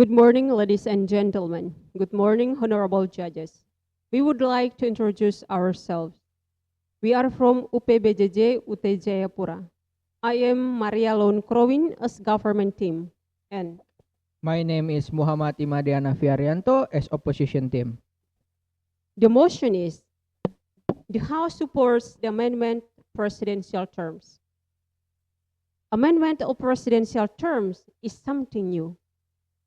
Good morning, ladies and gentlemen. Good morning, honorable judges. We would like to introduce ourselves. We are from UPBJJ-UT Jayapura. I am Maria Lone Crowin as government team. And My name is Muhammad Imadiana Fiarianto as opposition team. the motion is the House supports the amendment presidential terms. Amendment of presidential terms is something new.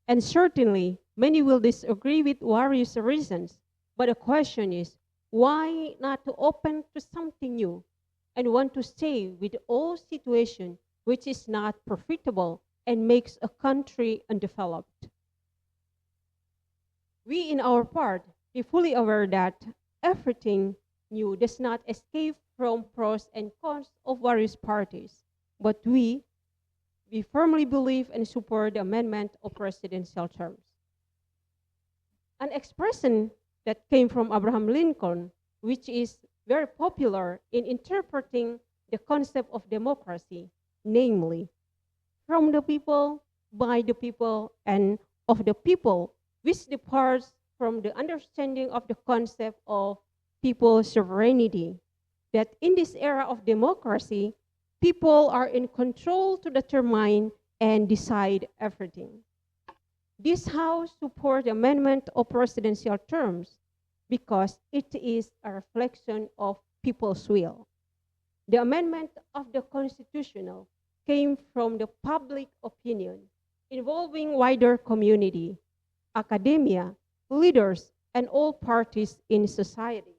And certainly, many will disagree with various reasons. But the question is, why not to open to something new and want to stay with all situation which is not profitable and makes a country undeveloped? We in our part be fully aware that everything new does not escape from pros and cons of various parties. But we firmly believe and support the amendment of presidential terms. An expression that came from Abraham Lincoln, which is very popular in interpreting the concept of democracy, namely, from the people, by the people, and of the people, which departs from the understanding of the concept of people sovereignty, that in this era of democracy, people are in control to determine and decide everything. This House supports the amendment of presidential terms because it is a reflection of people's will. The amendment of the constitutional came from the public opinion involving wider community, academia, leaders, and all parties in society.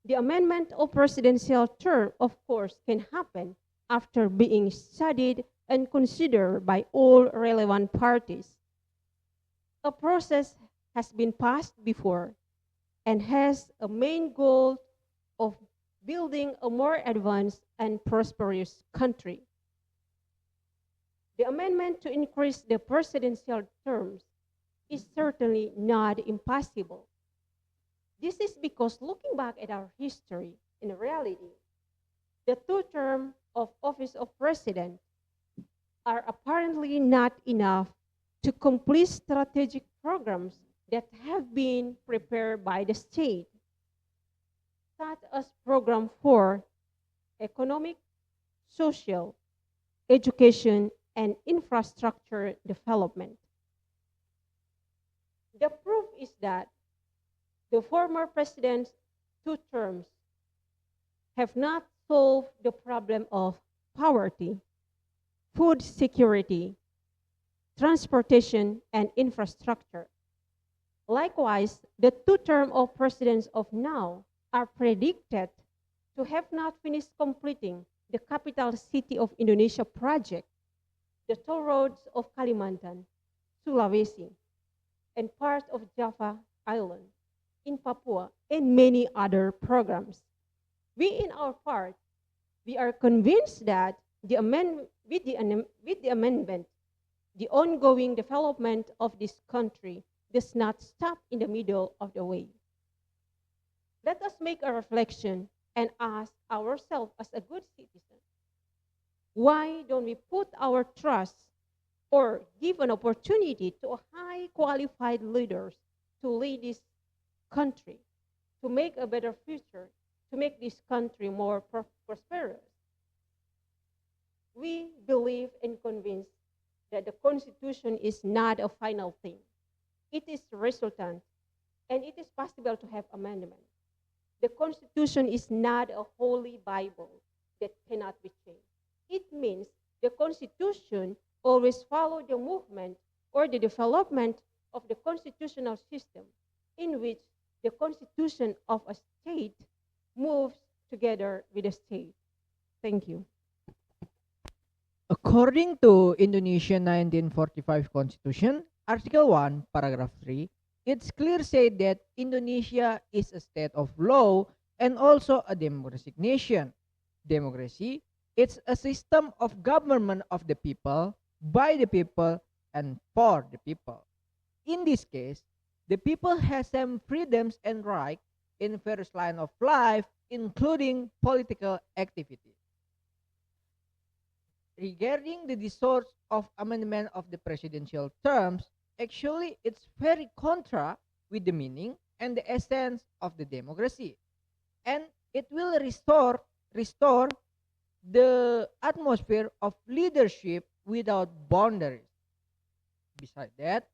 The amendment of presidential term, of course, can happen after being studied and considered by all relevant parties. A process has been passed before and has a main goal of building a more advanced and prosperous country. The amendment to increase the presidential terms is certainly not impossible. This is because looking back at our history, in reality, the two terms of office of president are apparently not enough to complete strategic programs that have been prepared by the state, such as Program 4, Economic, Social, Education, and Infrastructure Development. The proof is that the former president's two terms have not solved the problem of poverty, food security, transportation, and infrastructure. Likewise, the two terms of presidents of now are predicted to have not finished completing the capital city of Indonesia project, the toll roads of Kalimantan, Sulawesi, and part of Java Island in Papua, and many other programs. We, in our part, we are convinced that with the amendment, the ongoing development of this country does not stop in the middle of the way. Let us make a reflection and ask ourselves as a good citizen, why don't we put our trust or give an opportunity to high qualified leaders to lead this country, to make a better future, to make this country more prosperous? We believe and convinced that the Constitution is not a final thing. It is resultant, and it is possible to have amendment. The Constitution is not a holy Bible that cannot be changed. It means the Constitution always follow the movement or the development of the constitutional system in which the constitution of a state moves together with the state. Thank you. According to Indonesian 1945 Constitution, Article 1, Paragraph 3, it's clear said that Indonesia is a state of law and also a democratic nation. Democracy, it's a system of government of the people, by the people, and for the people. In this case, the people has some freedoms and rights in various line of life, including political activity. regarding the source of amendment of the presidential terms, actually it's very contra with the meaning and the essence of the democracy. And it will restore the atmosphere of leadership without boundaries. Besides that,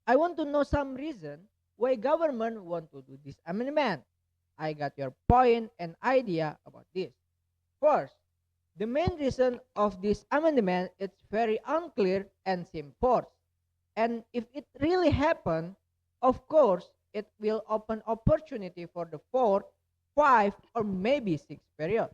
I want to know some reason why government want to do this amendment. I got your point and idea about this. First, the main reason of this amendment is very unclear and seem forced. And if it really happen, of course, it will open opportunity for the fourth, five, or maybe sixth period.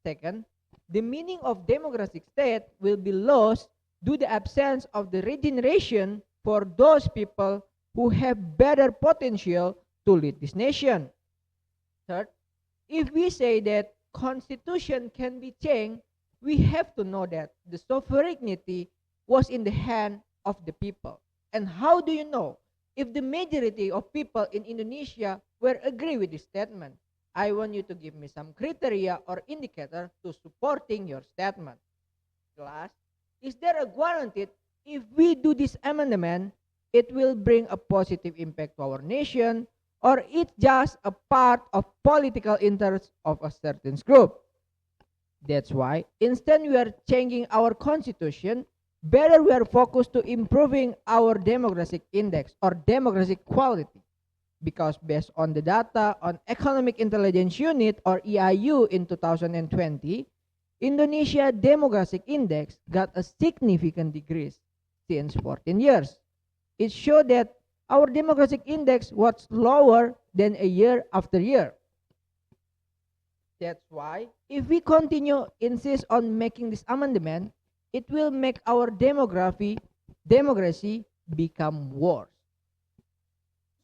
Second, the meaning of democratic state will be lost due to the absence of the regeneration for those people who have better potential to lead this nation. Third, if we say that constitution can be changed, we have to know that the sovereignty was in the hand of the people. And how do you know if the majority of people in Indonesia will agree with this statement? I want you to give me some criteria or indicator to supporting your statement. Last, is there a guarantee if we do this amendment, it will bring a positive impact to our nation, or it's just a part of political interest of a certain group? That's why instead we are changing our constitution, better we are focused to improving our democratic index or democratic quality. Because based on the data on Economic Intelligence Unit or EIU in 2020, Indonesia demographic index got a significant decrease since 14 years. It showed that our demographic index was lower than a year after year. That's why if we continue insist on making this amendment, it will make our democracy become worse.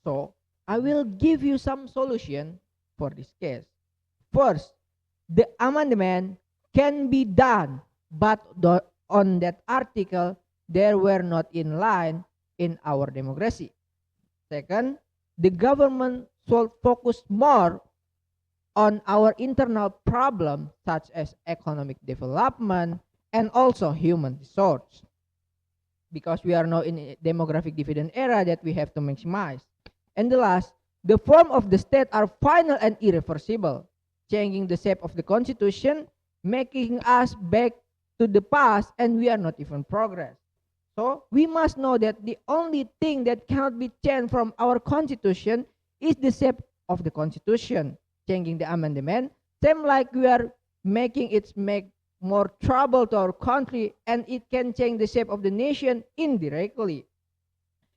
So I will give you some solution for this case. First, the amendment can be done, but on that article, they were not in line in our democracy. Second, the government should focus more on our internal problems such as economic development and also human resource. Because we are now in a demographic dividend era that we have to maximize. And the last, the form of the state are final and irreversible, changing the shape of the constitution, making us back to the past, and we are not even progress. So we must know that the only thing that cannot be changed from our constitution is the shape of the constitution. Changing the amendment, same like we are making it make more trouble to our country, and it can change the shape of the nation indirectly.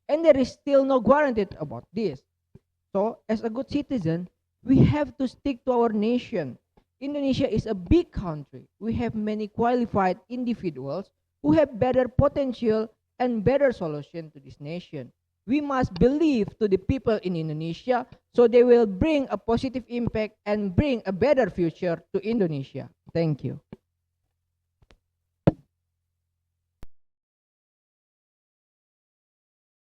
And there is still no guarantee about this. So as a good citizen, we have to stick to our nation. Indonesia is a big country. We have many qualified individuals who have better potential and better solution to this nation. We must believe to the people in Indonesia so they will bring a positive impact and bring a better future to Indonesia. Thank you.